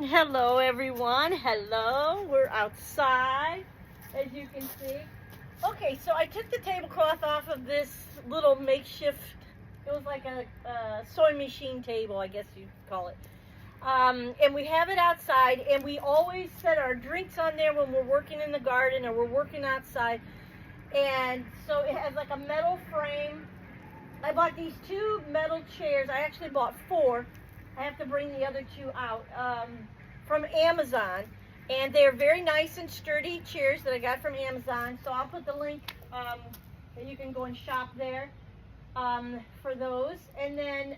Hello everyone, hello, we're outside as you can see. Okay, so I took the tablecloth off of this little makeshift, it was like a sewing machine table, I guess you'd call it. And we have it outside, and we always set our drinks on there when we're working in the garden or we're working outside. And so it has like a metal frame. I bought these two metal chairs. I actually bought four. I have to bring the other two out from Amazon, and they're very nice and sturdy chairs that I got from Amazon. So I'll put the link and you can go and shop there for those. And then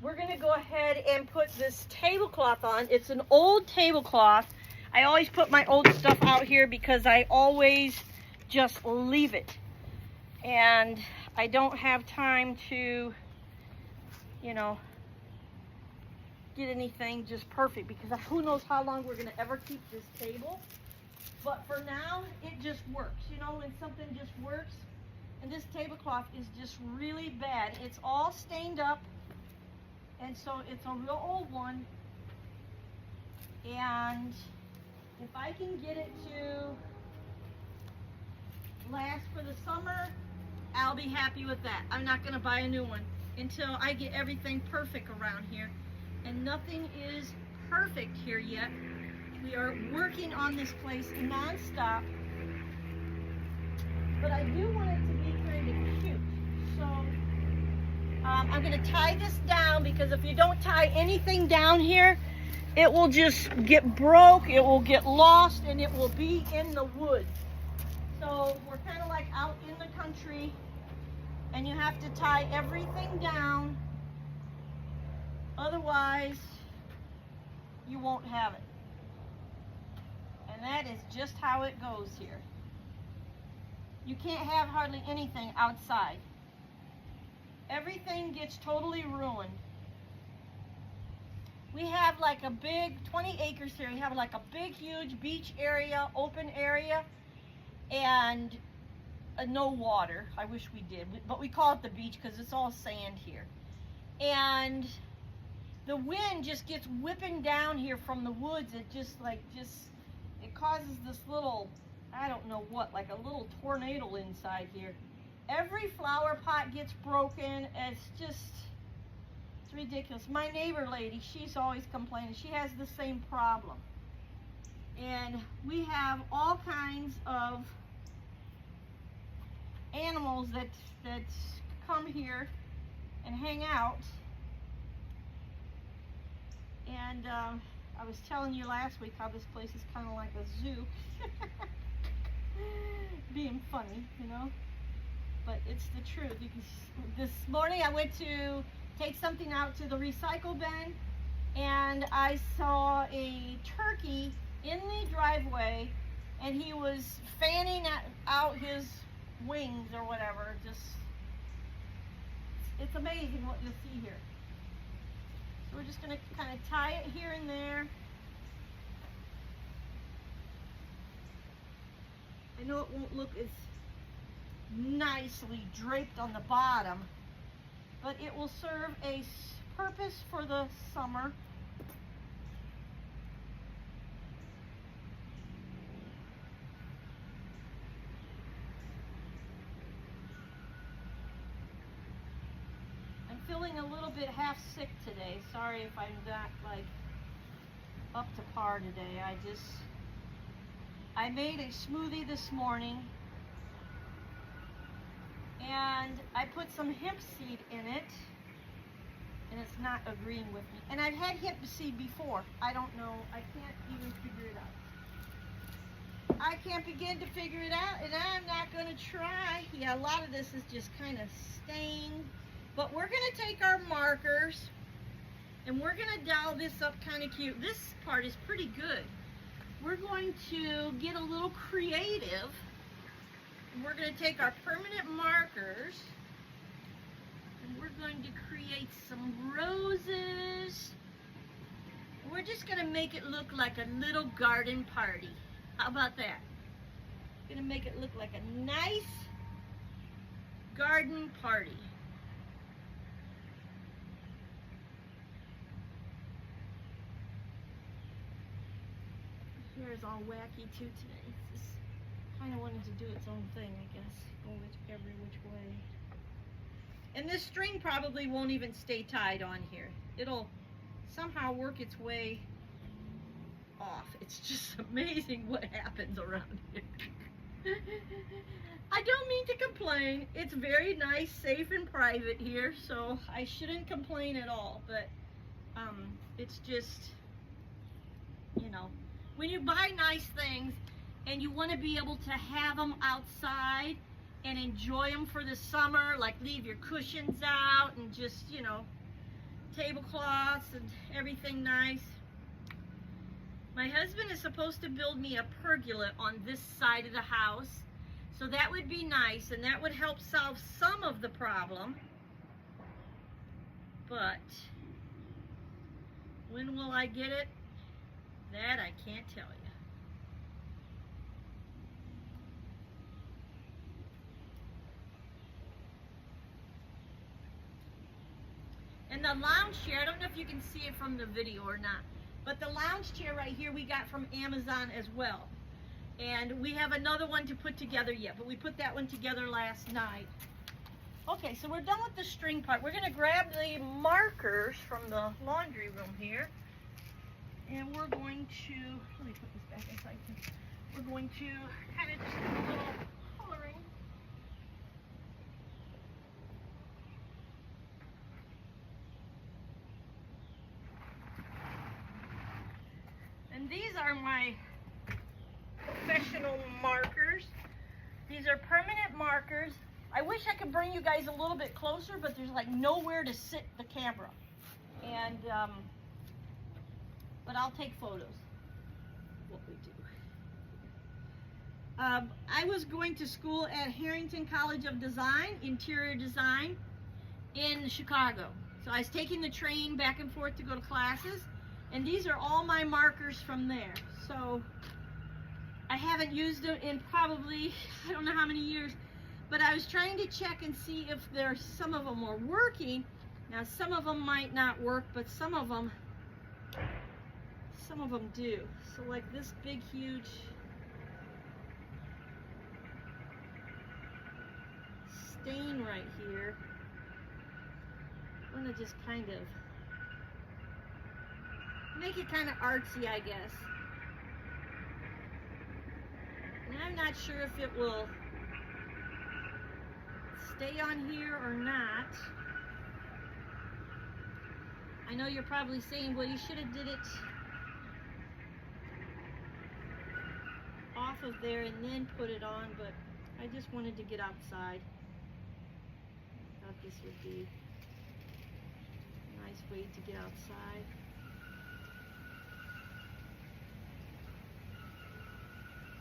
we're gonna go ahead and put this tablecloth on. It's an old tablecloth. I always put my old stuff out here because I always just leave it, and I don't have time to, you know, get anything just perfect, because who knows how long we're gonna ever keep this table. But for now, it just works. You know, when something just works. And this tablecloth is just really bad. It's all stained up, and so it's a real old one. And if I can get it to last for the summer, I'll be happy with that. I'm not gonna buy a new one until I get everything perfect around here. And nothing is perfect here yet. We are working on this place non-stop. But I do want it to be kind of cute. So I'm gonna tie this down, because if you don't tie anything down here, it will just get broke, it will get lost, and it will be in the woods. So we're kind of like out in the country, and you have to tie everything down. Otherwise, you won't have it. And that is just how it goes here. You can't have hardly anything outside. Everything gets totally ruined. We have like a big 20 acres here. We have like a big, huge beach area, open area, and no water. I wish we did, but we call it the beach because it's all sand here. And the wind just gets whipping down here from the woods. It it causes this little, I don't know what, like a little tornado inside here. Every flower pot gets broken. It's ridiculous. My neighbor lady, she's always complaining. She has the same problem. And we have all kinds of animals that come here and hang out. And I was telling you last week how this place is kind of like a zoo. Being funny, you know, but it's the truth. This morning I went to take something out to the recycle bin, and I saw a turkey in the driveway, and he was fanning out his wings or whatever. It's amazing what you'll see here. So we're just going to kind of tie it here and there. I know it won't look as nicely draped on the bottom, but it will serve a purpose for the summer. I'm feeling a little bit half sick today. Sorry if I'm not like up to par today. I made a smoothie this morning, and I put some hemp seed in it, and it's not agreeing with me. And I've had hemp seed before. I don't know. I can't even figure it out. I can't begin to figure it out, and I'm not going to try. Yeah, a lot of this is just kind of stained. But we're going to take our markers, and we're going to doll this up kind of cute. This part is pretty good. We're going to get a little creative. We're going to take our permanent markers, and we're going to create some roses. We're just going to make it look like a little garden party. How about that? Going to make it look like a nice garden party. is all wacky too today. It's just kind of wanted to do its own thing, I guess. Go every which way. And this string probably won't even stay tied on here. It'll somehow work its way off. It's just amazing what happens around here. I don't mean to complain. It's very nice, safe, and private here, so I shouldn't complain at all. But it's just, you know, when you buy nice things and you want to be able to have them outside and enjoy them for the summer, like leave your cushions out and just, you know, tablecloths and everything nice. My husband is supposed to build me a pergola on this side of the house, so that would be nice and that would help solve some of the problem. But when will I get it? That I can't tell you. And the lounge chair, I don't know if you can see it from the video or not, but the lounge chair right here we got from Amazon as well. And we have another one to put together yet, but we put that one together last night. Okay, so we're done with the string part. We're gonna grab the markers from the laundry room here. And we're going to, let me put this back inside. We're going to kind of just do a little coloring. And these are my professional markers. These are permanent markers. I wish I could bring you guys a little bit closer, but there's like nowhere to sit the camera. And, but I'll take photos. What we do. I was going to school at Harrington College of Design, Interior Design, in Chicago. So I was taking the train back and forth to go to classes, and these are all my markers from there. So I haven't used them in probably, I don't know how many years, but I was trying to check and see if there's some of them are working. Now some of them might not work, but some of them do. So like this big, huge stain right here, I'm gonna just kind of make it kind of artsy, I guess. And I'm not sure if it will stay on here or not. I know you're probably saying, well, you should have did it off of there and then put it on, but I just wanted to get outside. I thought this would be a nice way to get outside.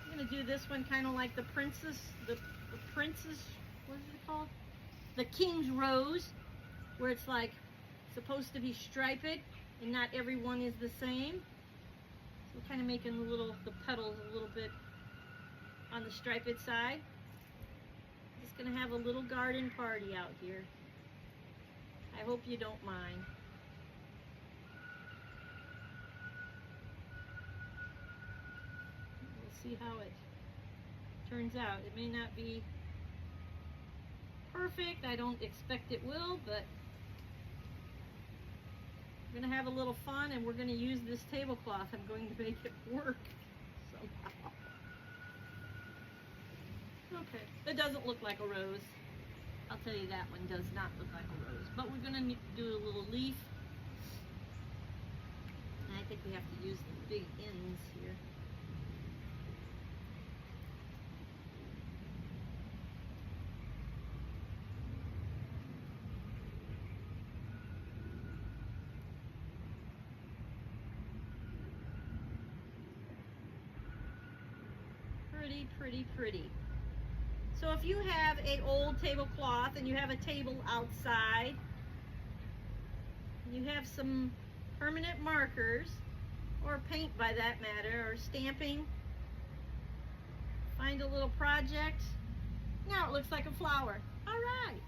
I'm gonna do this one kind of like the princess, the princess, what is it called? The King's Rose, where it's like supposed to be striped and not every one is the same. So kind of making the petals a little bit on the striped side. Just gonna have a little garden party out here. I hope you don't mind. We'll see how it turns out. It may not be perfect. I don't expect it will, but we're gonna have a little fun and we're gonna use this tablecloth. I'm going to make it work somehow. Okay, that doesn't look like a rose. I'll tell you that one does not look like a rose. But we're gonna do a little leaf. And I think we have to use the big ends here. Pretty, pretty, pretty. So if you have an old tablecloth and you have a table outside, you have some permanent markers, or paint by that matter, or stamping, find a little project. Now it looks like a flower. All right.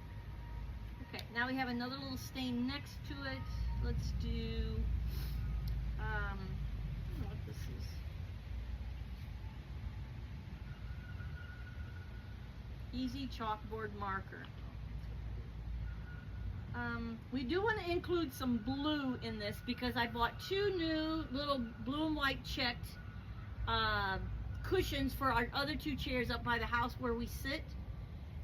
Okay, now we have another little stain next to it. Let's do, I don't know what this is. Easy chalkboard marker. We do want to include some blue in this because I bought 2 new little blue and white checked cushions for our other 2 chairs up by the house where we sit.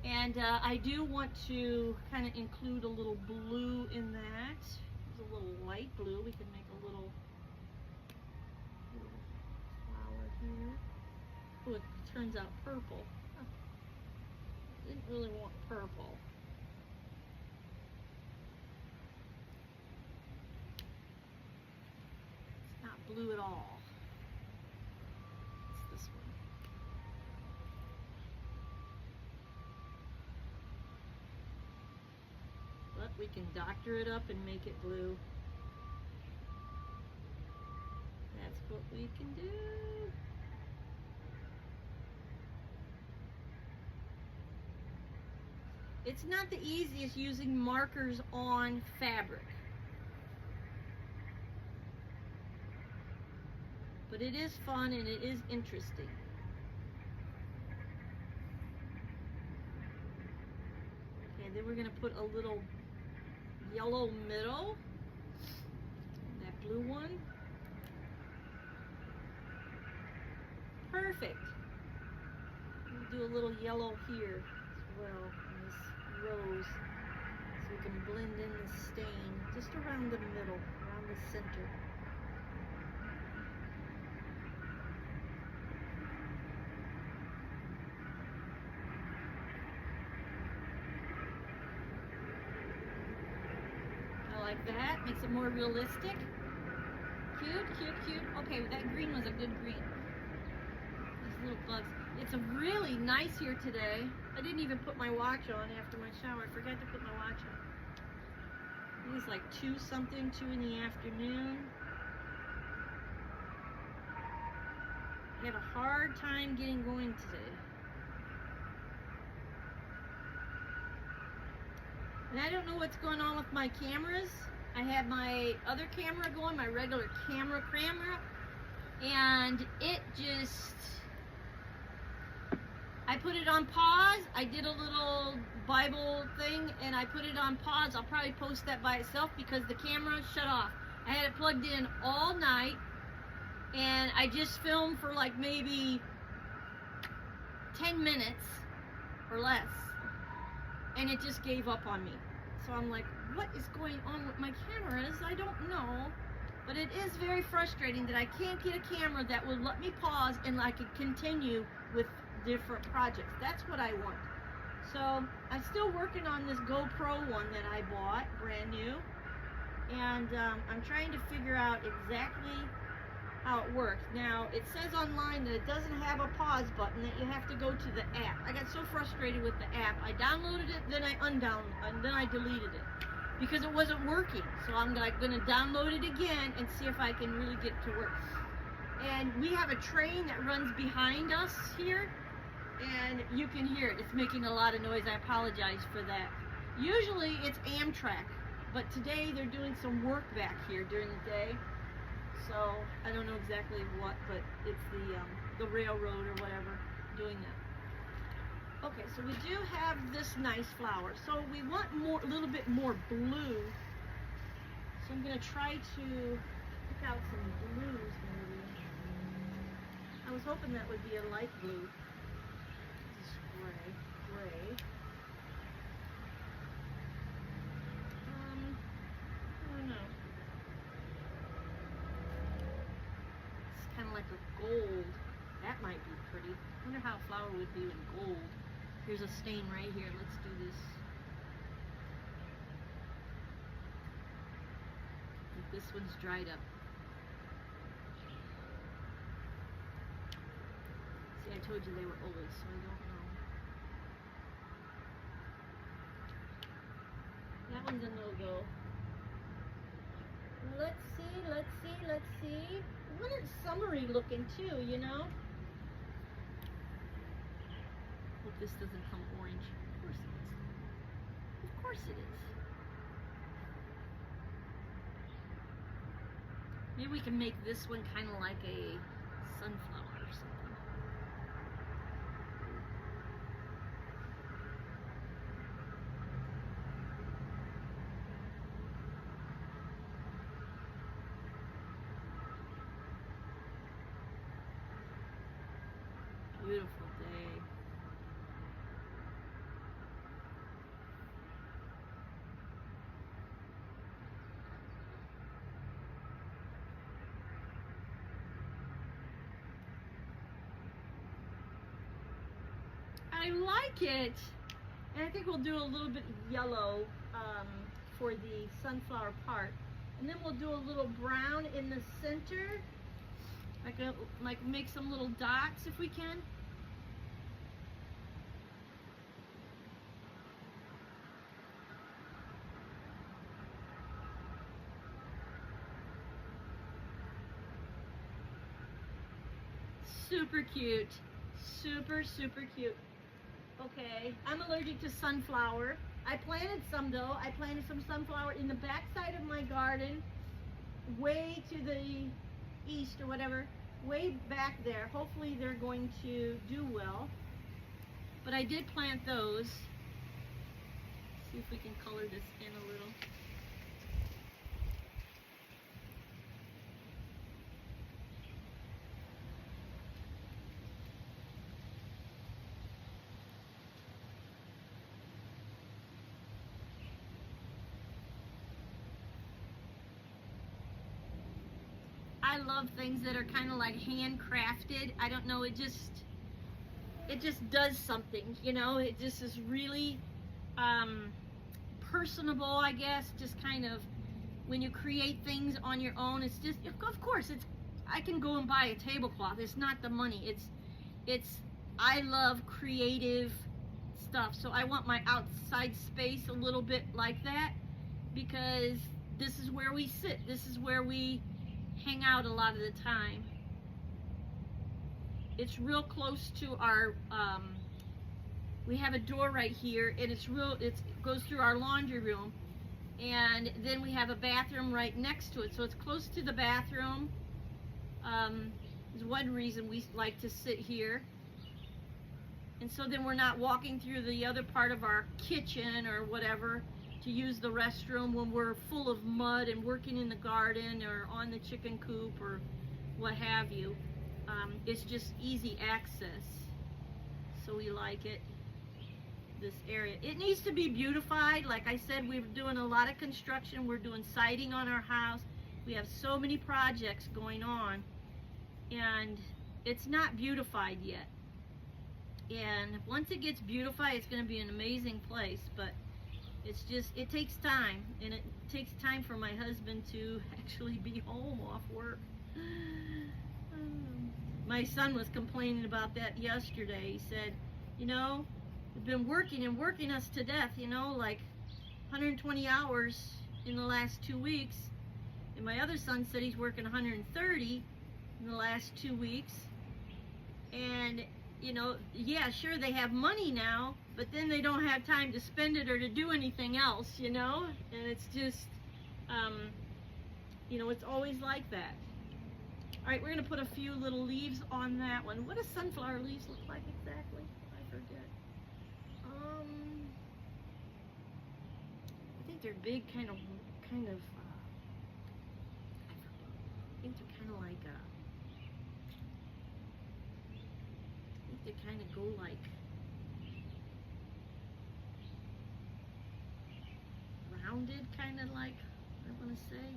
And I do want to kind of include a little blue in that. There's a little light blue. We can make a little flower here. Oh, it turns out purple. Huh. Didn't really want purple. It's not blue at all. It's this one. But we can doctor it up and make it blue. That's what we can do. It's not the easiest using markers on fabric, but it is fun and it is interesting. Okay, then we're going to put a little yellow middle, that blue one. Perfect. We'll do a little yellow here as well in this rose so we can blend in the stain just around the middle, around the center. I like that, makes it more realistic. Cute, cute, cute. Okay, that green was a good green. These little bugs. It's a really nice here today. I didn't even put my watch on after my shower. I forgot to put my watch on. It was like 2 something, 2 in the afternoon. I had a hard time getting going today. And I don't know what's going on with my cameras. I had my other camera going, my regular camera, and it just, I put it on pause. I did a little Bible thing and I put it on pause. I'll probably post that by itself because the camera shut off. I had it plugged in all night and I just filmed for like maybe 10 minutes or less and it just gave up on me. So I'm like, what is going on with my cameras? I don't know. But it is very frustrating that I can't get a camera that will let me pause and I can continue with different projects. That's what I want. So I'm still working on this GoPro one that I bought, brand new. And I'm trying to figure out exactly how it works. Now, it says online that it doesn't have a pause button, that you have to go to the app. I got so frustrated with the app. I downloaded it, then I undownloaded, and then I deleted it because it wasn't working. So I'm like going to download it again and see if I can really get it to work. And we have a train that runs behind us here, and you can hear it. It's making a lot of noise. I apologize for that. Usually it's Amtrak, but today they're doing some work back here during the day. So I don't know exactly what, but it's the railroad or whatever doing that. Okay, so we do have this nice flower. So we want a little bit more blue. So I'm gonna try to pick out some blues maybe. I was hoping that would be a light blue. This is gray. I don't know. Kind of like a gold. That might be pretty. I wonder how a flower would be in gold. Here's a stain right here. Let's do this. I think this one's dried up. See, I told you they were old, so I don't know. That one's a no-go. Let's see. What is summery looking too, you know? Hope this doesn't come orange. Of course it is. Of course it is. Maybe we can make this one kind of like a sunflower or something. I like it. And I think we'll do a little bit yellow for the sunflower part. And then we'll do a little brown in the center. Like make some little dots if we can. Super cute. Super, super cute. Okay, I'm allergic to sunflower. I planted some though. I planted some sunflower in the back side of my garden, way to the east or whatever, way back there. Hopefully they're going to do well. But I did plant those. See if we can color this in a little. I love things that are kind of like handcrafted. I don't know, it just does something, you know. It just is really personable, I guess. Just kind of when you create things on your own, it's just, of course, I can go and buy a tablecloth. It's not the money. It's I love creative stuff. So I want my outside space a little bit like that, because this is where we sit. This is where we hang out a lot of the time. It's real close to our we have a door right here, and it goes through our laundry room, and then we have a bathroom right next to it, so it's close to the bathroom. Is one reason we like to sit here. And so then we're not walking through the other part of our kitchen or whatever to use the restroom when we're full of mud and working in the garden or on the chicken coop or what have you. It's just easy access, so we like it, this area. It needs to be beautified. Like I said, we're doing a lot of construction. We're doing siding on our house. We have so many projects going on, and it's not beautified yet. And once it gets beautified, it's going to be an amazing place, but it's just, it takes time, and it takes time for my husband to actually be home off work. My son was complaining about that yesterday. He said, you know, we've been working and working us to death, you know, like 120 hours in the last 2 weeks. And my other son said he's working 130 in the last 2 weeks. And, you know, yeah, sure, they have money now, but then they don't have time to spend it or to do anything else, you know? And it's just, you know, it's always like that. All right, we're going to put a few little leaves on that one. What does sunflower leaves look like exactly? I forget. I think they're big, kind of, I forget. I think they're kind of like I think they kind of go like rounded, kind of like, I want to say.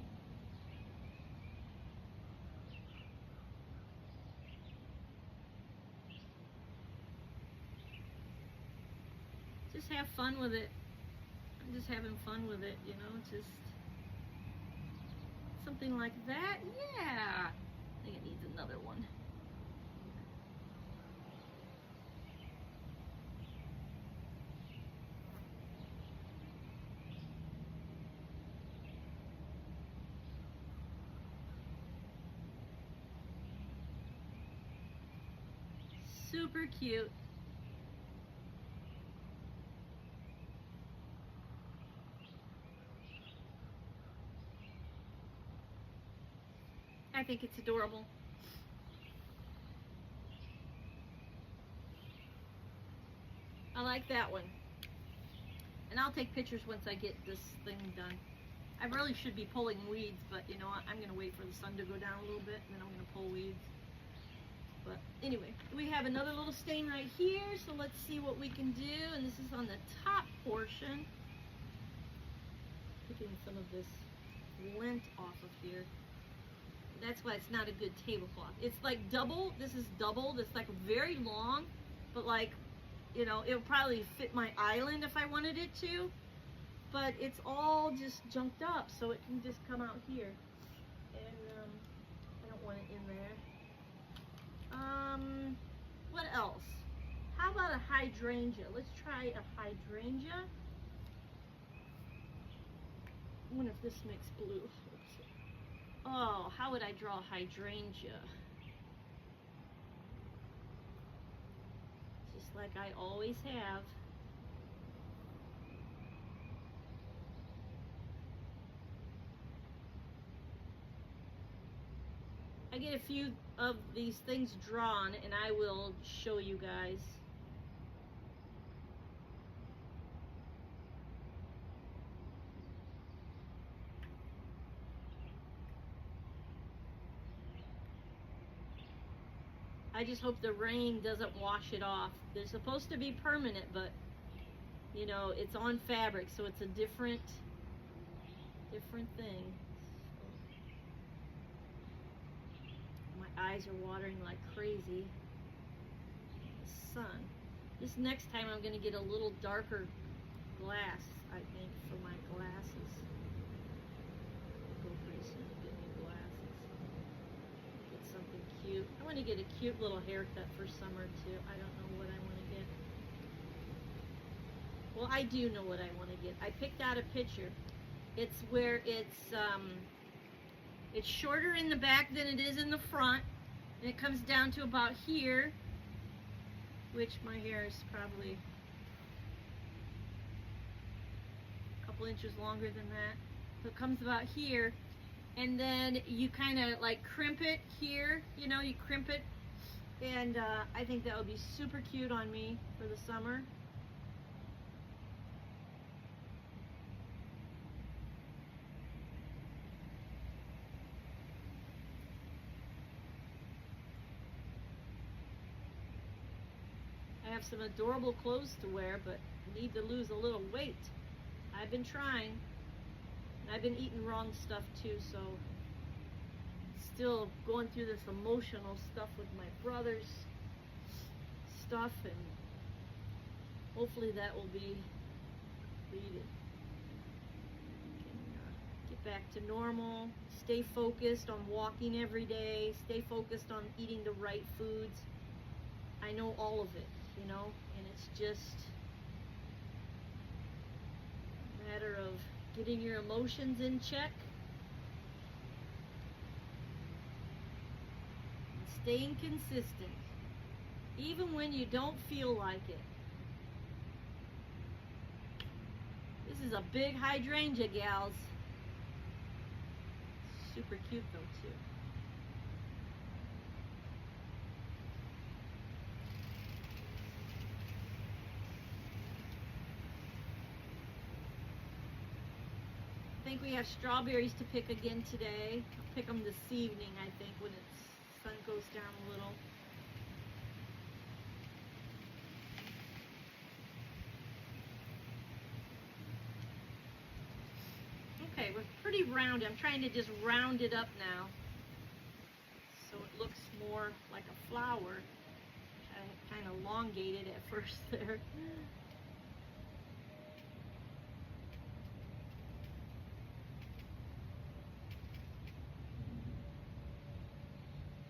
Just have fun with it. I'm just having fun with it, you know, just something like that. Yeah, I think it needs another one. Super cute. I think it's adorable. I like that one. And I'll take pictures once I get this thing done. I really should be pulling weeds, but you know what? I'm going to wait for the sun to go down a little bit, and then I'm going to pull weeds. But anyway, we have another little stain right here, so let's see what we can do. And this is on the top portion. Taking some of this lint off of here. That's why it's not a good tablecloth. It's like double. This is double. It's like very long, but like you know, it would probably fit my island if I wanted it to, but it's all just junked up, so it can just come out here. And I don't want it in there. What else? How about a hydrangea? Let's try a hydrangea. I wonder if this makes blue. Oops. Oh, how would I draw a hydrangea? Just like I always have. I get a few of these things drawn and I will show you guys. I just hope the rain doesn't wash it off. They're supposed to be permanent, but you know, it's on fabric, so it's a different thing. My eyes are watering like crazy. The sun. This next time I'm gonna get a little darker glass, I think, for my glasses. I'll go pretty soon to get new glasses. Get something cute. I want to get a cute little haircut for summer too. I don't know what I want to get. Well, I do know what I want to get. I picked out a picture. It's where it's shorter in the back than it is in the front, and it comes down to about here, which my hair is probably a couple inches longer than that. So it comes about here, and then you kind of like crimp it here, you know, you crimp it, and I think that would be super cute on me for the summer. I have some adorable clothes to wear, but need to lose a little weight. I've been trying. And I've been eating wrong stuff too, so still going through this emotional stuff with my brother's stuff, and hopefully that will be completed. Get back to normal, stay focused on walking every day, stay focused on eating the right foods. I know all of it, you know, and it's just a matter of getting your emotions in check and staying consistent, even when you don't feel like it. This is a big hydrangea, gals. Super cute though, too. I think we have strawberries to pick again today. I'll pick them this evening, I think, when the sun goes down a little. Okay, we're pretty round. I'm trying to just round it up now, so it looks more like a flower. I kind of elongated at first there.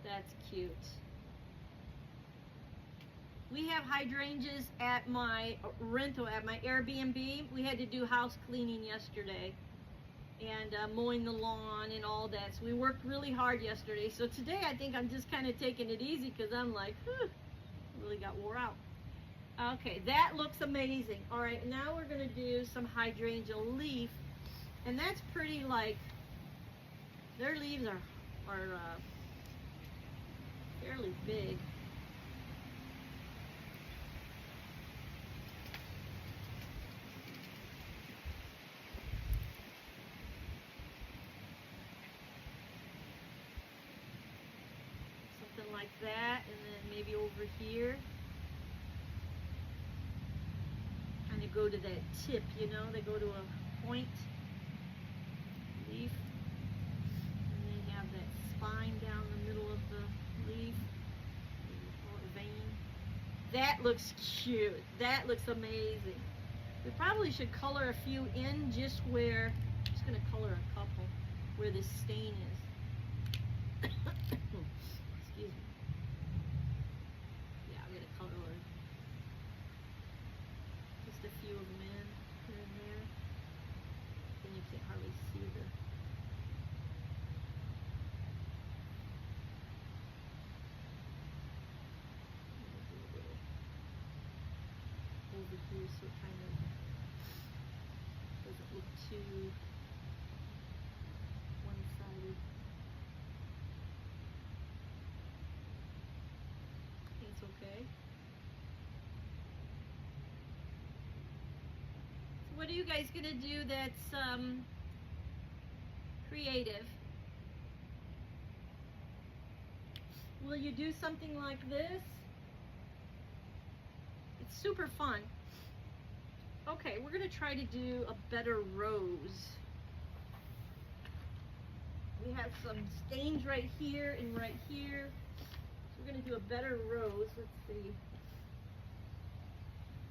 That's cute. We have hydrangeas at my rental, at my Airbnb. We had to do house cleaning yesterday and mowing the lawn and all that. So we worked really hard yesterday. So today I think I'm just kind of taking it easy because I'm like, really got wore out. Okay, that looks amazing. All right, now we're going to do some hydrangea leaf. And that's pretty, like, their leaves are fairly big. Something like that, and then maybe over here. Kind of go to that tip, you know, they go to a point leaf. And then you have that spine down the middle of the leaf, or vein. That looks cute. That looks amazing. We probably should color a few in just where, I'm just gonna color a couple where this stain is. Excuse me. Yeah, I'm gonna color just a few of them in here and there. Then you can't hardly see the. Over here, so it kind of doesn't look too one-sided. I think it's okay. So what are you guys gonna do that's creative? Will you do something like this? It's super fun. Okay, we're gonna try to do a better rose. We have some stains right here and right here. So we're gonna do a better rose. Let's see.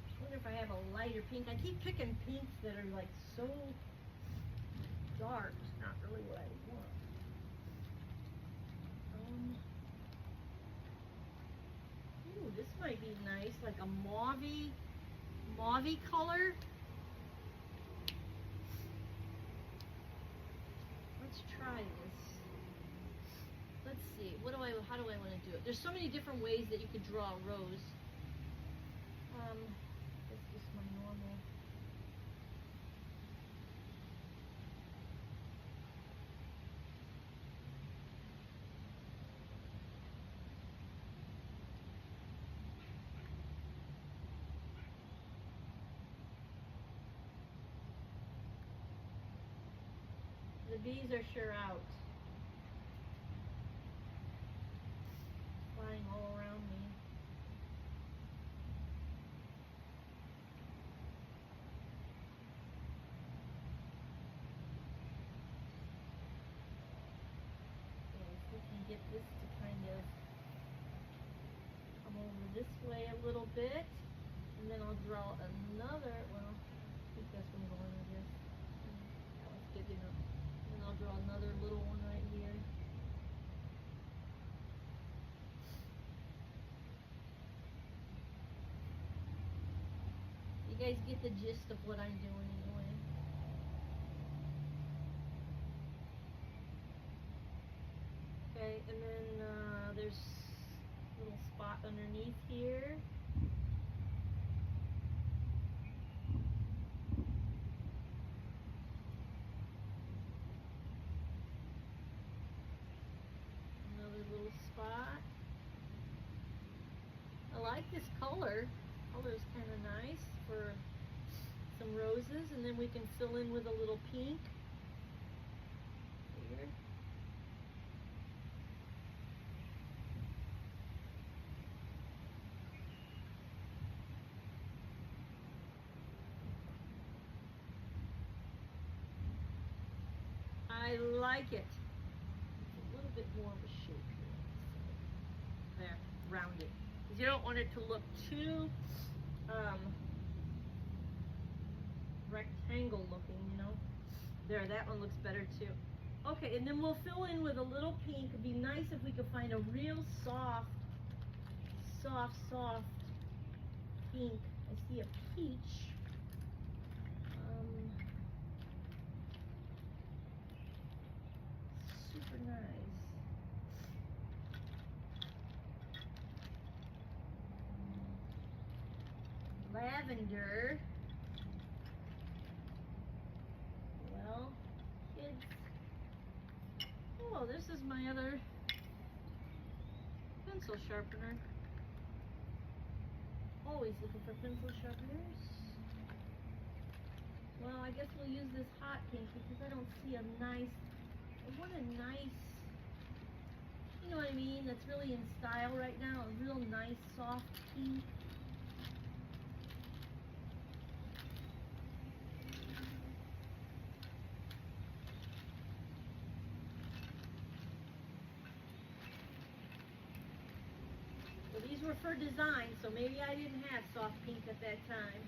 I wonder if I have a lighter pink. I keep picking pinks that are like so dark. It's not really what I want. Ooh, this might be nice, like a mauve color. Let's try this. Let's see. How do I want to do it? There's so many different ways that you could draw a rose. That's just my normal. The bees are sure out. Flying all around me. We can get this to kind of come over this way a little bit, and then I'll draw another, well, I think that's where I'm going with this. That one's good enough. And I'll draw another little one right here. You guys get the gist of what I'm doing anyway. Okay, and then there's a little spot underneath here. Another little spot. I like this color. Color is kind of nice for some roses, and then we can fill in with a little pink here. I like it. It's a little bit more of a shape here. There, rounded. Because you don't want it to look too rectangle looking, you know. There, that one looks better too. Okay, and then we'll fill in with a little pink. It'd be nice if we could find a real soft pink. I see a peach. Super nice. Lavender. Well, kids. Oh, this is my other pencil sharpener. Always looking for pencil sharpeners. Well, I guess we'll use this hot pink because I don't see a nice, I want a nice, you know what I mean, that's really in style right now, a real nice soft pink. So these were for design, so maybe I didn't have soft pink at that time.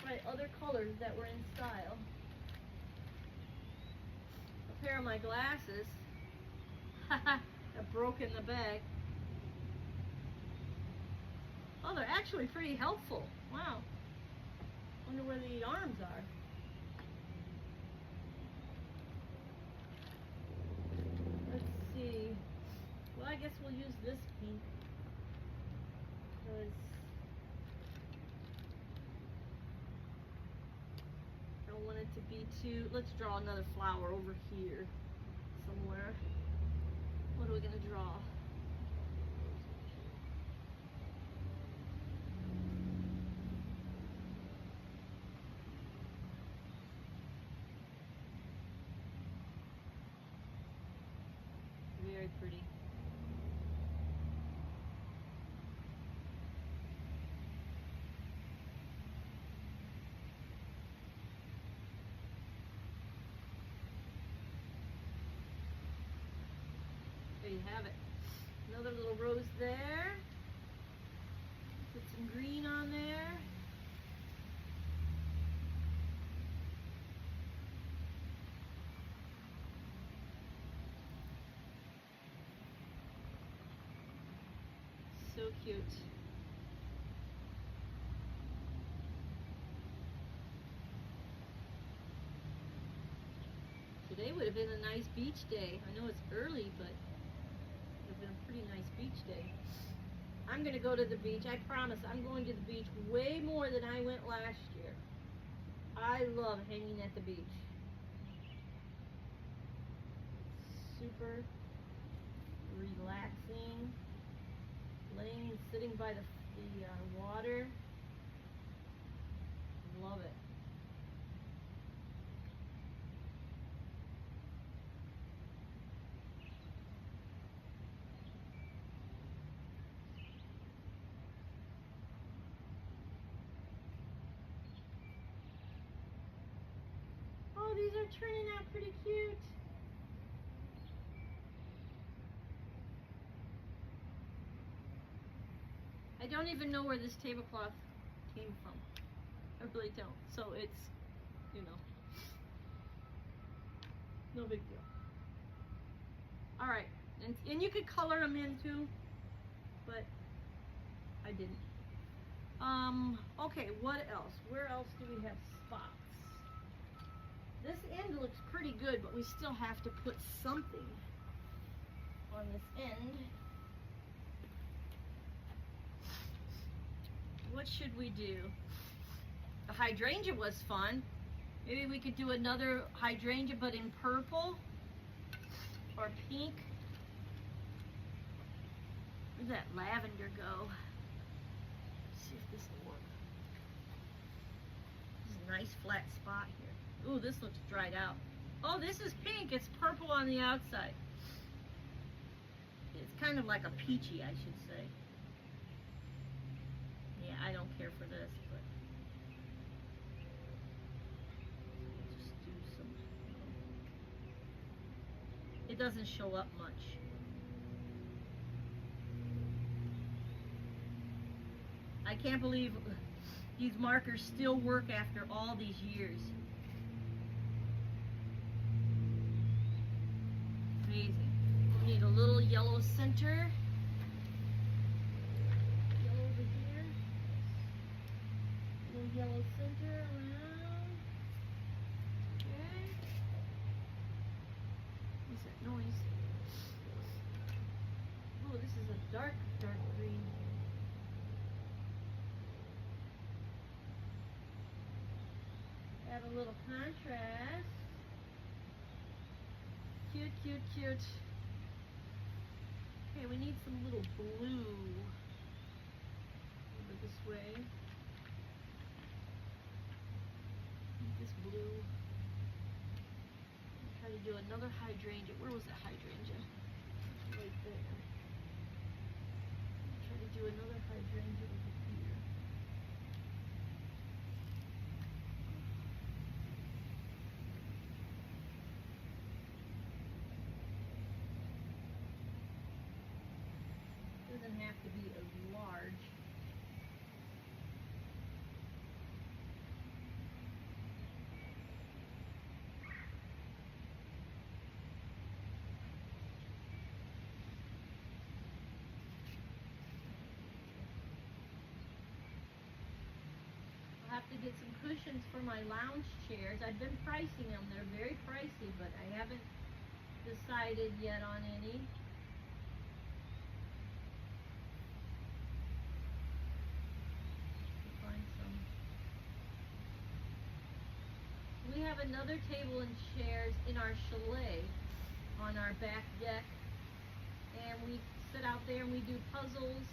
Right, other colors that were in style. A pair of my glasses. Haha, that broke in the bag. Oh, they're actually pretty helpful. Wow. Wonder where the arms are. Let's see. Well, I guess we'll use this pink. Because I don't want it to be too... Let's draw another flower over here somewhere. What are we going to draw? Very pretty. There you have it. Another little rose there. Put some green on there. So cute. Today would have been a nice beach day. I know it's early, but it would have been a pretty nice beach day. I'm going to go to the beach. I promise I'm going to the beach way more than I went last year. I love hanging at the beach. Super relaxing. Laying and sitting by the water. Love it. Oh, these are turning out pretty cute. I don't even know where this tablecloth came from. I really don't. So it's, you know, no big deal. All right, and you could color them in too, but I didn't. Okay, what else? Where else do we have spots? This end looks pretty good, but we still have to put something on this end. What should we do? The hydrangea was fun. Maybe we could do another hydrangea, but in purple or pink. Where'd that lavender go? Let's see if this will work. This is a nice flat spot here. Ooh, this looks dried out. Oh, this is pink. It's purple on the outside. It's kind of like a peachy, I should say. Yeah, I don't care for this, but just do some. It doesn't show up much. I can't believe these markers still work after all these years. Amazing. We need a little yellow center. Yellow center around. Okay. What's that noise? Oh, this is a dark green. Add a little contrast. Cute, cute, cute. Okay, we need some little blue over this way. This blue. Try to do another hydrangea. Where was that hydrangea? Right there. Try to do another hydrangea over here. Doesn't have to be as large. I'll have to get some cushions for my lounge chairs. I've been pricing them. They're very pricey, but I haven't decided yet on any. Find some. We have another table and chairs in our chalet on our back deck, and we sit out there and we do puzzles.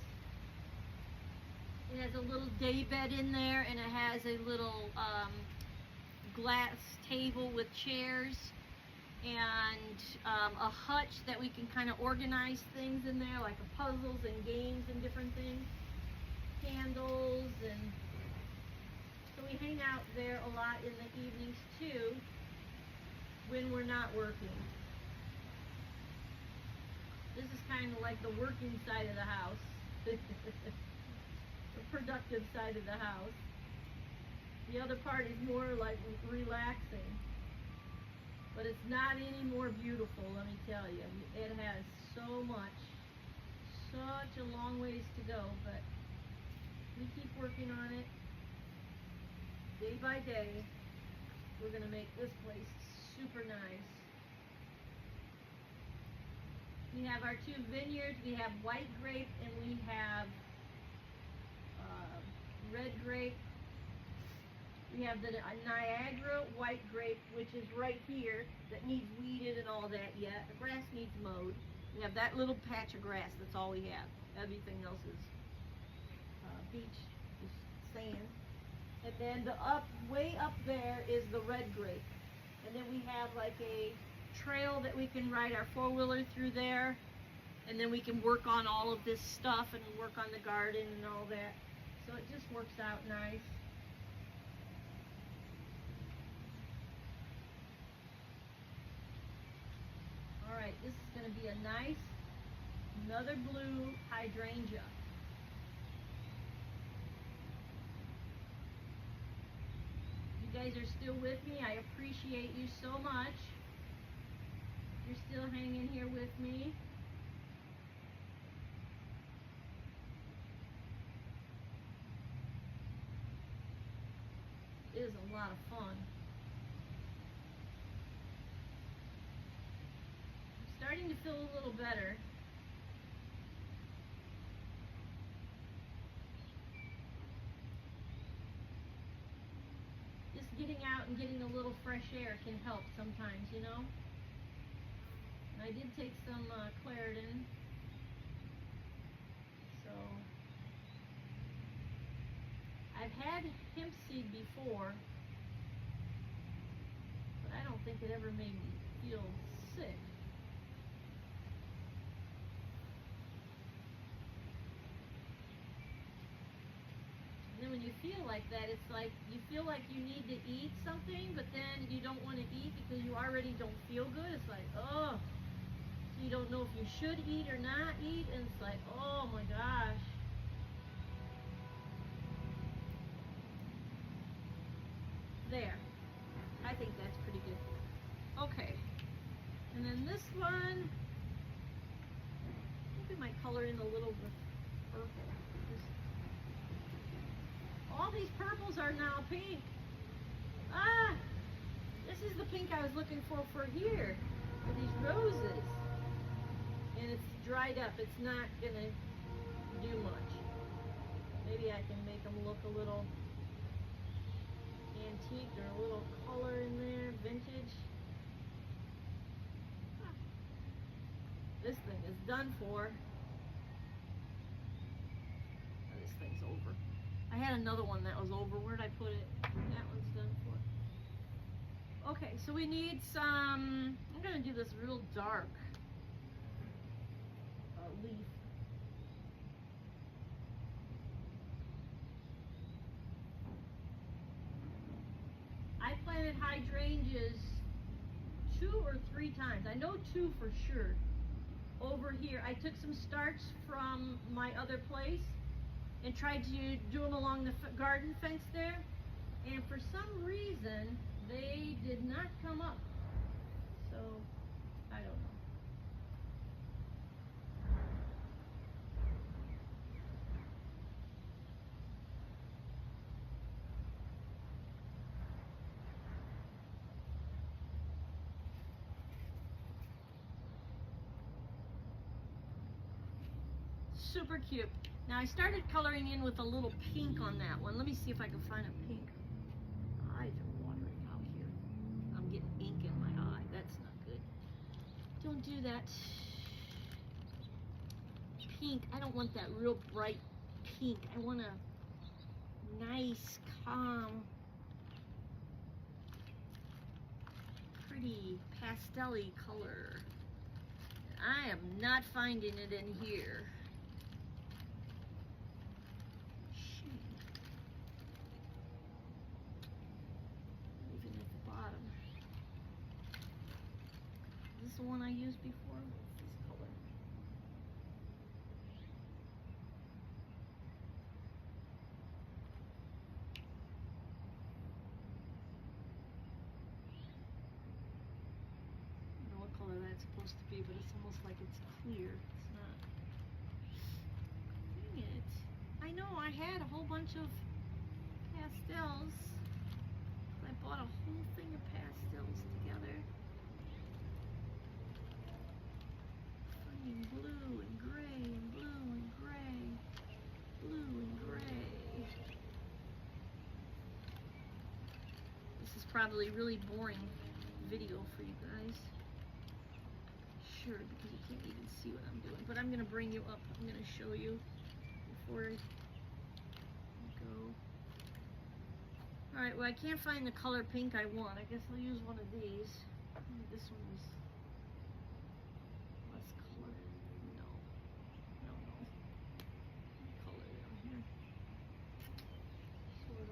It has a little day bed in there, and it has a little glass table with chairs and a hutch that we can kind of organize things in there, like puzzles and games and different things. Candles, and so we hang out there a lot in the evenings too when we're not working. This is kind of like the working side of the house. The productive side of the house. The other part is more like relaxing. But it's not any more beautiful, let me tell you. It has so much, such a long ways to go, but we keep working on it. Day by day, we're going to make this place super nice. We have our two vineyards. We have white grape and we have red grape. We have the Niagara white grape, which is right here, that needs weeded and all that yet. The grass needs mowed. We have that little patch of grass. That's all we have. Everything else is beach, just sand. And then the way up there is the red grape. And then we have like a trail that we can ride our four-wheeler through there. And then we can work on all of this stuff and work on the garden and all that. So it just works out nice. All right, this is going to be a nice, another blue hydrangea. You guys are still with me. I appreciate you so much. You're still hanging here with me. It is a lot of fun. I'm starting to feel a little better. Just getting out and getting a little fresh air can help sometimes, you know. And I did take some Claritin. So I've had hemp seed before, but I don't think it ever made me feel sick. And then when you feel like that, it's like you feel like you need to eat something, but then you don't want to eat because you already don't feel good. It's like, oh, so you don't know if you should eat or not eat, and it's like, oh my gosh. There. I think that's pretty good. Okay. And then this one, I think we might color in a little bit purple. All these purples are now pink. Ah! This is the pink I was looking for here. For these roses. And it's dried up. It's not going to do much. Maybe I can make them look a little antique or a little color in there, vintage. This thing is done for. Oh, this thing's over. I had another one that was over. Where'd I put it? That one's done for. Okay, so we need some, I'm going to do this real dark leaf. I planted hydrangeas 2 or 3 times. I know 2 for sure. over here. I took some starch from my other place and tried to do them along the garden fence there, and for some reason they did not come up. So I don't know. Super cute. Now I started coloring in with a little pink on that one. Let me see if I can find a pink. Eyes are watering out here. I'm getting ink in my eye. That's not good. Don't do that. Pink. I don't want that real bright pink. I want a nice, calm, pretty pastel-y color. I am not finding it in here. Is this the one I used before? What's this color? I don't know what color that's supposed to be, but it's almost like it's clear. It's not. Dang it. I know I had a whole bunch of pastels. I bought a whole thing of pastels together. Blue and gray and blue and gray, blue and gray. This is probably a really boring video for you guys. Sure, because you can't even see what I'm doing. But I'm going to bring you up. I'm going to show you before I go. Alright, well I can't find the color pink I want. I guess I'll use one of these. This one was less color. No. Color down here. Sort of.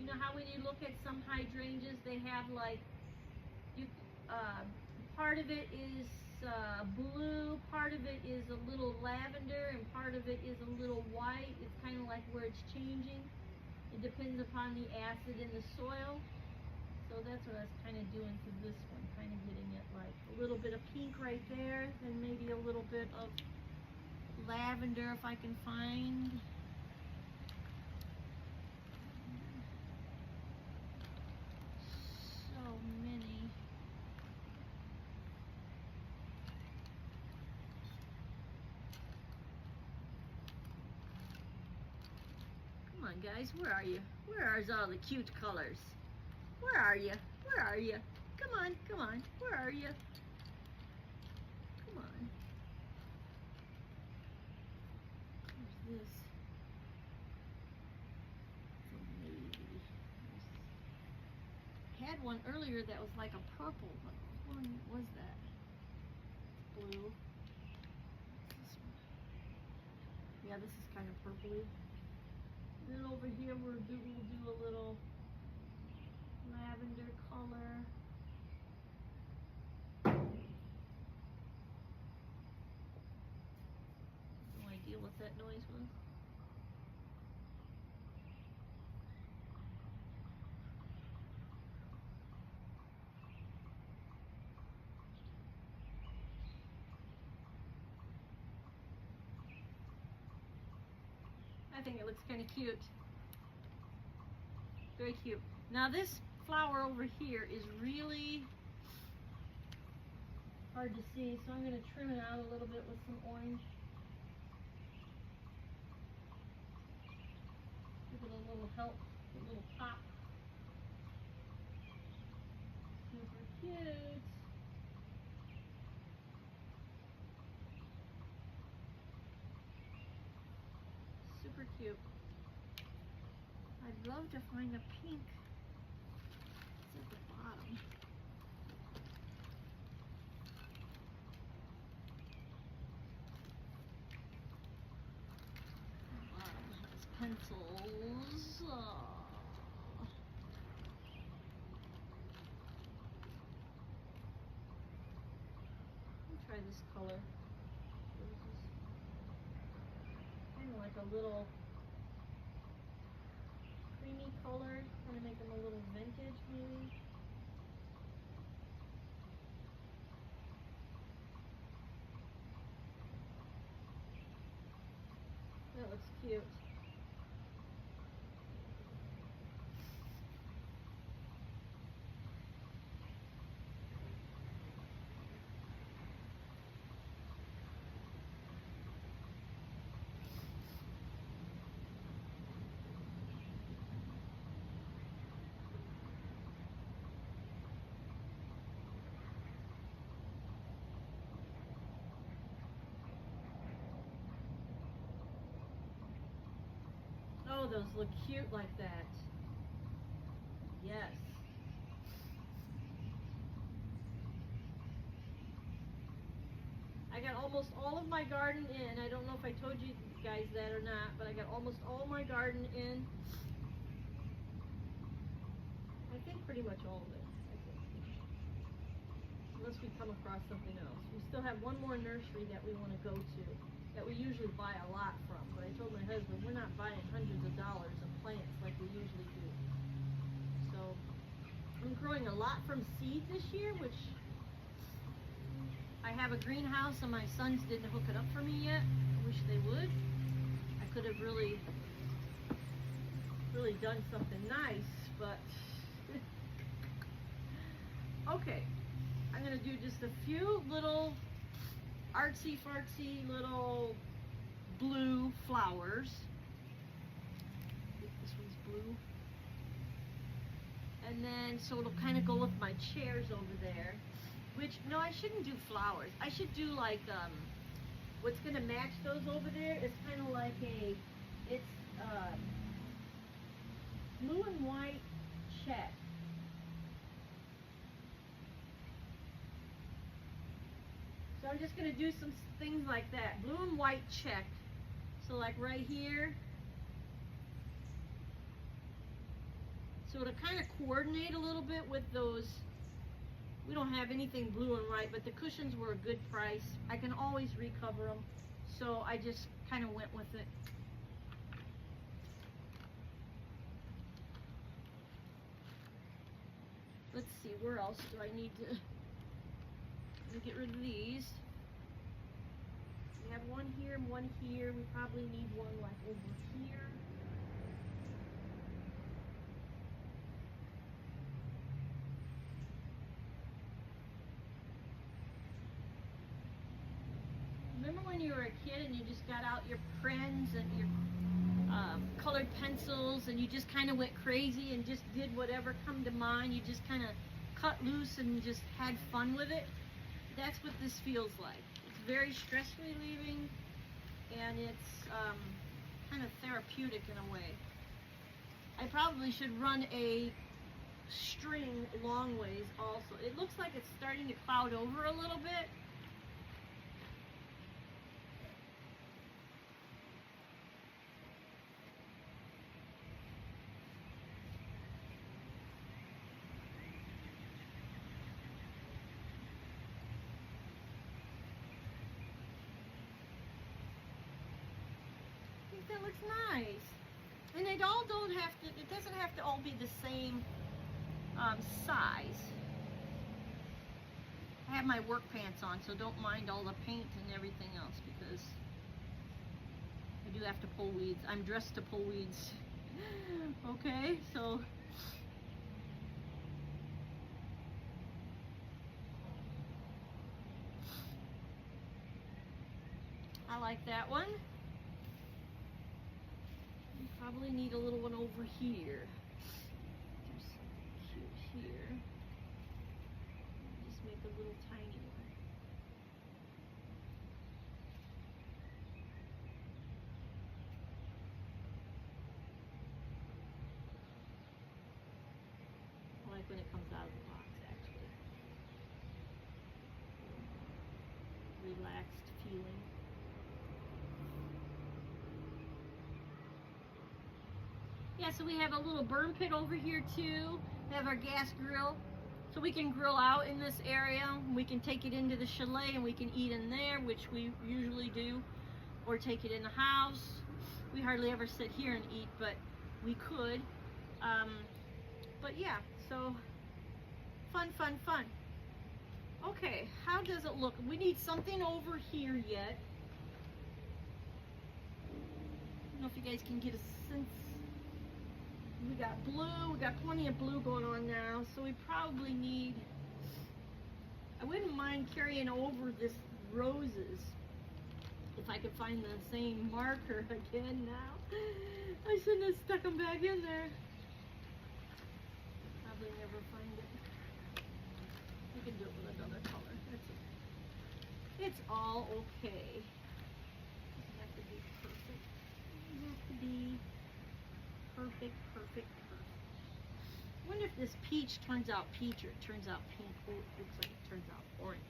You know how when you look at some hydrangeas, they have like, part of it is blue, part of it is a little lavender, and part of it is a little white. It's kind of like where it's changing. It depends upon the acid in the soil. So that's what I was kind of doing to this one, kind of getting it like a little bit of pink right there, then maybe a little bit of lavender if I can find. So many. Come on guys, where are you? Where are all the cute colors? Where are you? Where are you? Come on, come on. Where are you? Come on. Where's this? It's a navy. I had one earlier that was like a purple. What one was that? Blue. What's this one? Yeah, this is kind of purpley. Then over here we'll do a little lavender color. No idea what that noise was. I think it looks kind of cute. Very cute. Now this flower over here is really hard to see, so I'm going to trim it out a little bit with some orange. Give it a little help, a little pop. Super cute. Super cute. I'd love to find a pink. It's at the bottom. The bottom has pencils. Oh. this color. Kind of like a little creamy color, kind of make them a little vintage maybe. That looks cute. Oh, those look cute like that. Yes. I got almost all of my garden in. I don't know if I told you guys that or not, but I got almost all my garden in. I think pretty much all of it. I think. Unless we come across something else. We still have one more nursery that we want to go to that we usually buy a lot from. But I told my husband we're not buying hundreds of dollars of plants like we usually do. So I'm growing a lot from seed this year, which I have a greenhouse and my sons didn't hook it up for me yet. I wish they would. I could have really done something nice, but okay. I'm gonna do just a few little artsy fartsy little blue flowers. I think this one's blue. And then, so it'll kind of go with my chairs over there. Which, no, I shouldn't do flowers. I should do like, what's gonna match those over there is kind of like it's blue and white check. So I'm just going to do some things like that. Blue and white check. So like right here. So it'll kind of coordinate a little bit with those. We don't have anything blue and white, but the cushions were a good price. I can always recover them. So I just kind of went with it. Let's see, where else do I need to... Let me get rid of these. We have one here and one here. We probably need one like over here. Remember when you were a kid and you just got out your pens and your colored pencils and you just kind of went crazy and just did whatever come to mind? You just kind of cut loose and just had fun with it? That's what this feels like. It's very stress relieving and it's kind of therapeutic in a way. I probably should run a string long ways also. It looks like it's starting to cloud over a little bit. That looks nice. And it all don't have to, it doesn't have to all be the same size. I have my work pants on, so don't mind all the paint and everything else because I do have to pull weeds. I'm dressed to pull weeds. Okay, so I like that one. Probably need a little one over here. Do something cute here. Just make a little tiny one. I like when it comes out of the box, actually. Relaxed feeling. Yeah, so we have a little burn pit over here too. We have our gas grill So we can grill out in this area. We can take it into the chalet and we can eat in there, which we usually do, or take it in the house. We hardly ever sit here and eat, but we could. But yeah, so fun, fun, fun. Okay, how does it look? We need something over here yet. I don't know if you guys can get a sense. We got blue, we got plenty of blue going on now, so we probably need, I wouldn't mind carrying over this roses if I could find the same marker again now. I shouldn't have stuck them back in there. Probably never find it. We can do it with another color. That's okay. It's all okay. Doesn't have to be perfect. It doesn't have to be perfect, perfect, perfect. I wonder if this peach turns out peach or it turns out pink. Oh, it looks like it turns out orange.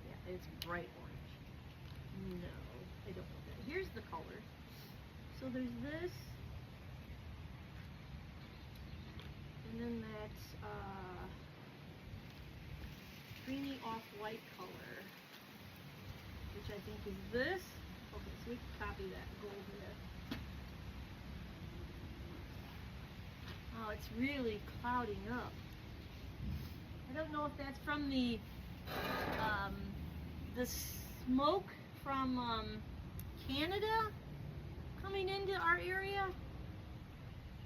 Yeah, it's bright orange. No, I don't know that. Here's the color. So there's this. And then that creamy off-white color, which I think is this. Okay, so we can copy that gold there. Oh, it's really clouding up. I don't know if that's from the smoke from Canada coming into our area.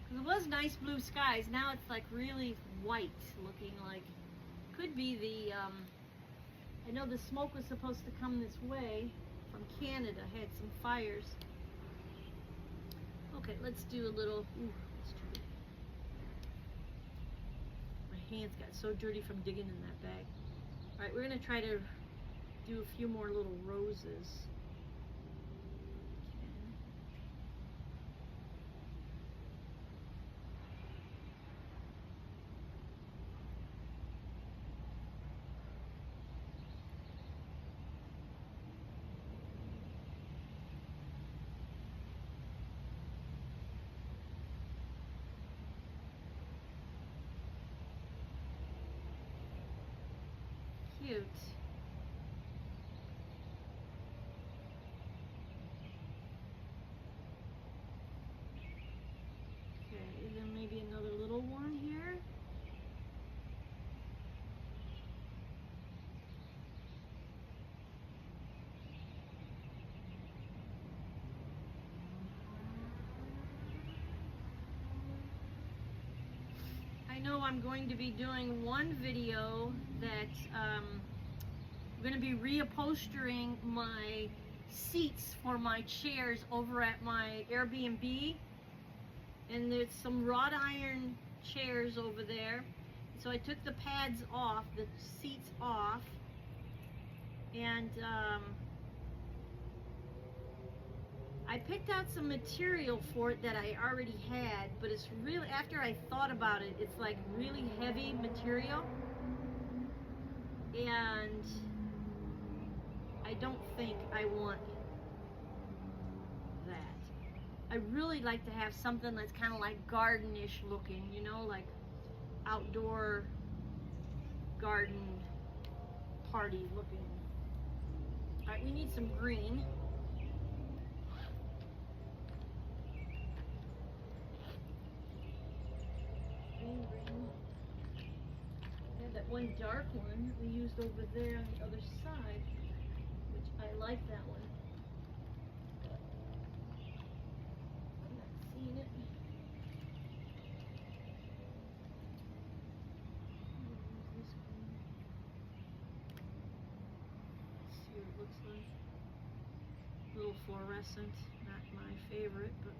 Because it was nice blue skies. Now it's like really white looking, like could be the I know the smoke was supposed to come this way from Canada. Had some fires. Okay, let's do a little. Ooh, let's try. My hands got so dirty from digging in that bag. All right, we're gonna try to do a few more little roses. Cute. Okay, and then maybe another little one here. I know I'm going to be doing one video that I'm going to be reupholstering my seats for my chairs over at my Airbnb, and there's some wrought iron chairs over there. So I took the pads off, the seats off, and I picked out some material for it that I already had, but it's really, after I thought about it, it's like really heavy material, and I don't think I want that. I really like to have something that's kind of like gardenish looking, you know, like outdoor garden party looking. All right, we need some green. Green. I had that one dark one that we used over there on the other side, which I like that one. But I'm not seeing it. This green. Let's see what it looks like. A little fluorescent, not my favorite, but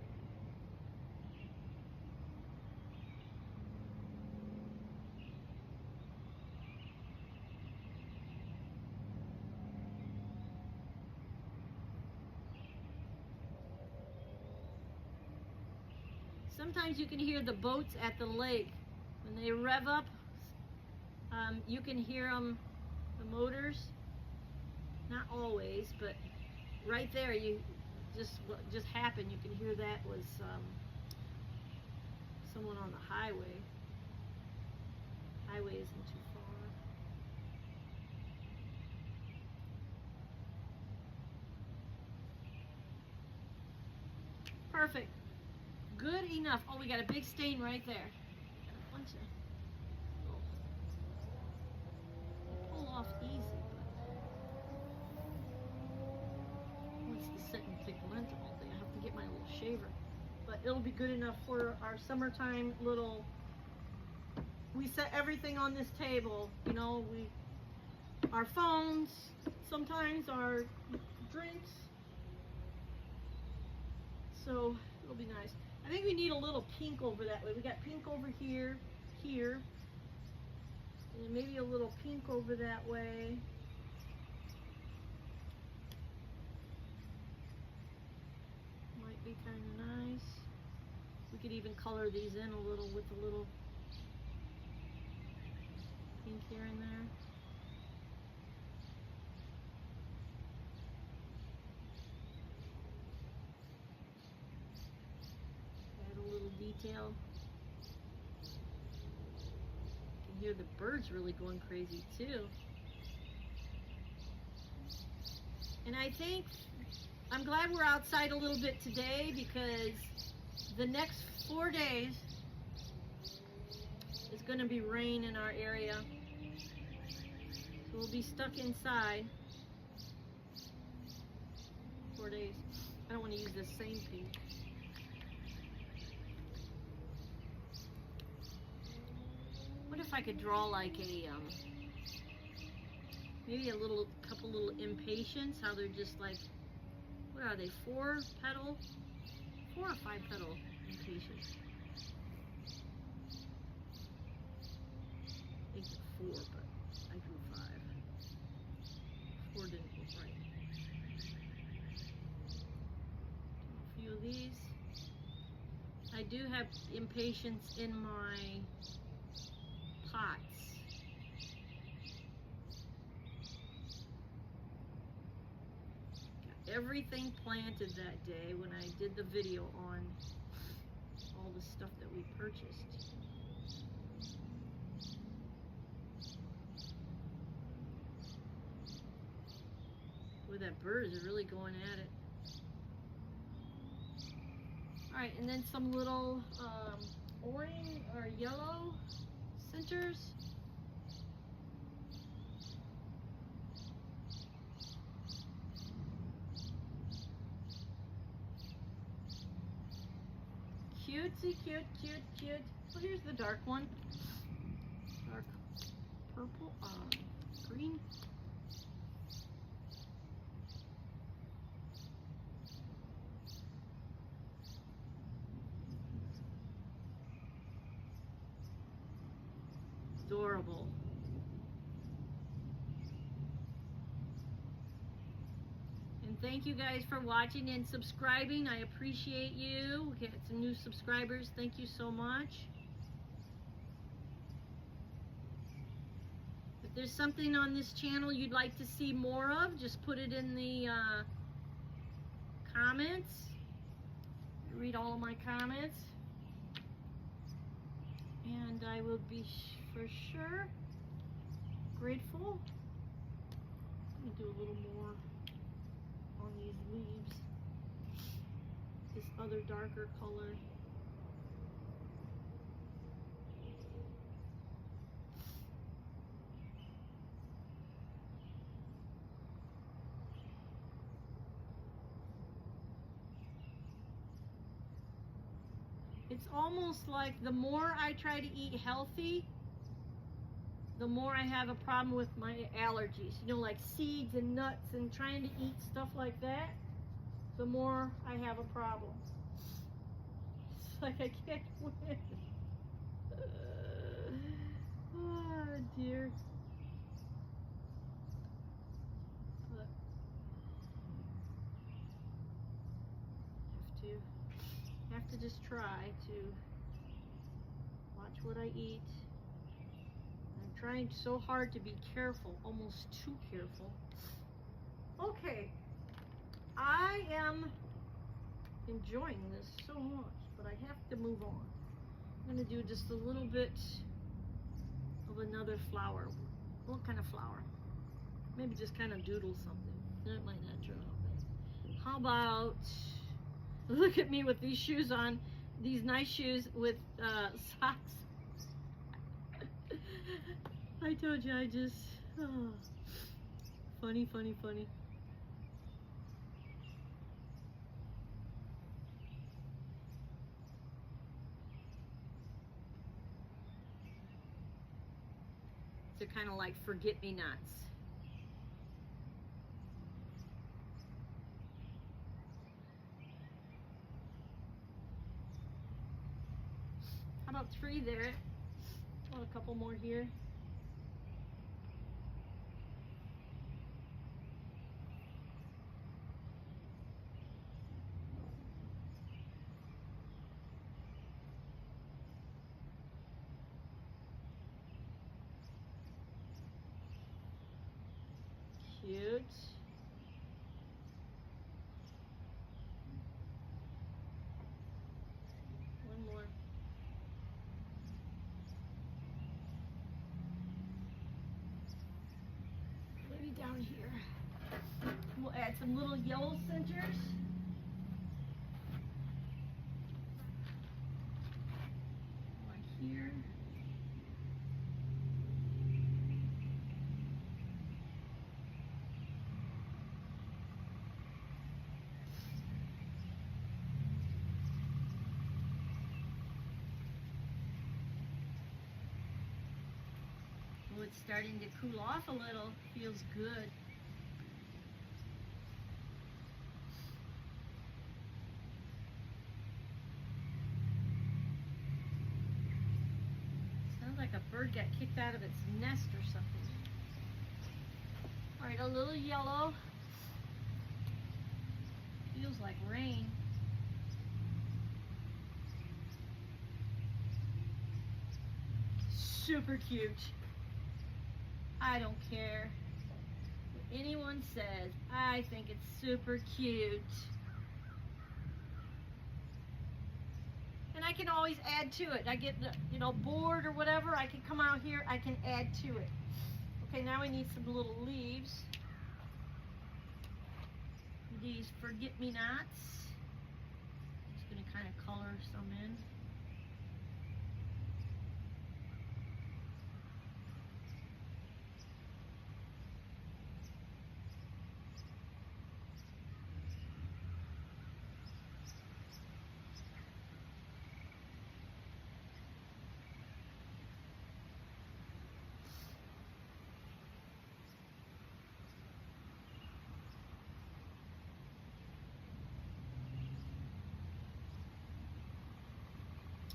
sometimes you can hear the boats at the lake. When they rev up, you can hear them, the motors. Not always, but right there, you what just happened. You can hear that was someone on the highway. highway isn't too far. Perfect. Good enough. Oh, we got a big stain right there. Got a bunch of, pull off easy, but once the setting pigment all day, I have to get my little shaver. But it'll be good enough for our summertime little. We set everything on this table. You know, our phones, sometimes our drinks. So it'll be nice. I think we need a little pink over that way. We got pink over here, here, and maybe a little pink over that way. Might be kind of nice. We could even color these in a little with a little pink here and there. Add a little detail. You can hear the birds really going crazy too. And I think I'm glad we're outside a little bit today, because the next 4 days is going to be rain in our area. So we'll be stuck inside 4 days. I don't want to use this same pink. What if I could draw like a maybe a couple little impatiens, how they're just like, what are they, 4 petal? 4 or 5 petal impatiens. I think they're 4, but I drew 5. 4 didn't look right. A few of these. I do have impatiens in my pots. Everything planted that day when I did the video on all the stuff that we purchased. Boy, that bird is really going at it. Alright, and then some little orange or yellow centers. Cutesy, cute, cute, cute. Well, here's the dark one. Dark purple, green. Adorable. And thank you guys for watching and subscribing. I appreciate you. We got some new subscribers. Thank you so much. If there's something on this channel you'd like to see more of, just put it in the comments. I read all of my comments. And I will be for sure grateful. Let me do a little more on these leaves. This other darker color. It's almost like the more I try to eat healthy, the more I have a problem with my allergies. You know, like seeds and nuts and trying to eat stuff like that, the more I have a problem. It's like I can't win. Oh dear. But have to just try to watch what I eat. I'm trying so hard to be careful, almost too careful. Okay, I am enjoying this so much, but I have to move on. I'm going to do just a little bit of another flower. What kind of flower? Maybe just kind of doodle something. That might not turn out bad. How about, look at me with these shoes on, these nice shoes with socks. I told you I just, oh, funny, funny, funny. They're kind of like forget-me-nots. How about 3 there? Oh, a couple more here. Cute. One more. Maybe down here. We'll add some little yellow centers. Right here. Oh, it's starting to cool off a little. Feels good. Sounds like a bird got kicked out of its nest or something. All right, a little yellow. Feels like rain. Super cute. I don't care what anyone says. I think it's super cute. And I can always add to it. I get, bored or whatever, I can come out here, I can add to it. Okay, now we need some little leaves. These forget-me-nots. Just gonna kind of color some in.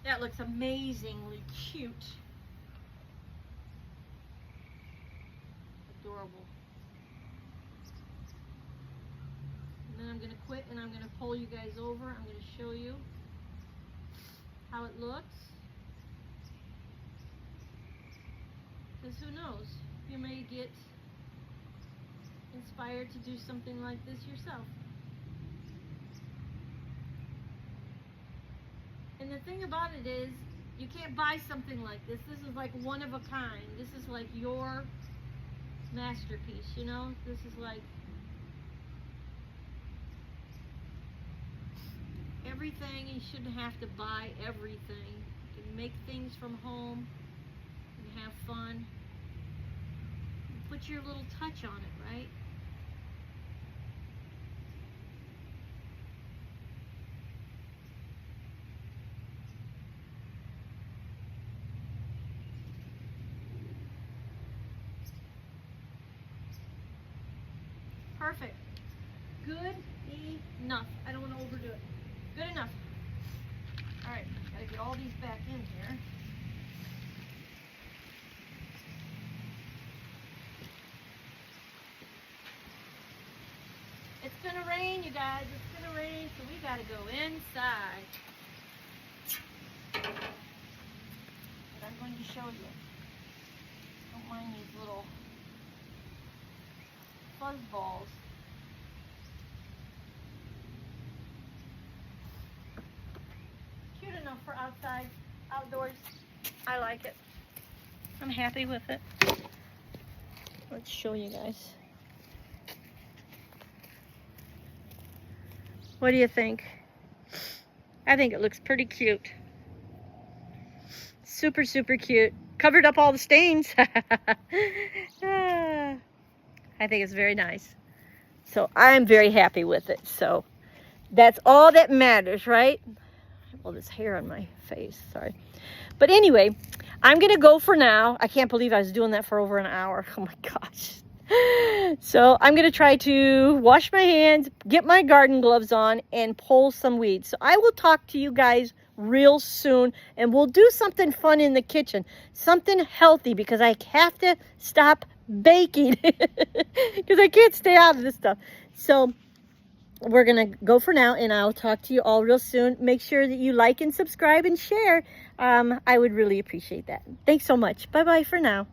That looks amazingly cute. Adorable. And then I'm going to quit and I'm going to pull you guys over. I'm going to show you how it looks. Because who knows, you may get inspired to do something like this yourself. And the thing about it is, you can't buy something like this. This is like one of a kind. This is like your masterpiece, you know? This is like everything. You shouldn't have to buy everything. You can make things from home and have fun. And put your little touch on it, right? Perfect. Good enough. I don't want to overdo it. Good enough. All right, gotta get all these back in here. It's gonna rain, you guys. It's gonna rain, so we gotta go inside. But I'm going to show you. Don't mind these little fuzz balls. Cute enough for outside, outdoors. I like it. I'm happy with it. Let's show you guys. What do you think? I think it looks pretty cute. Super, super cute. Covered up all the stains. I think it's very nice. So I'm very happy with it. So that's all that matters, right? All this hair on my face, sorry. But anyway, I'm gonna go for now. I can't believe I was doing that for over an hour. Oh my gosh. So I'm gonna try to wash my hands, get my garden gloves on, and pull some weeds. So I will talk to you guys real soon, and we'll do something fun in the kitchen, something healthy, because I have to stop baking because I can't stay out of this stuff. So we're gonna go for now, and I'll talk to you all real soon. Make sure that you like and subscribe and share. I would really appreciate that. Thanks so much. Bye bye for now.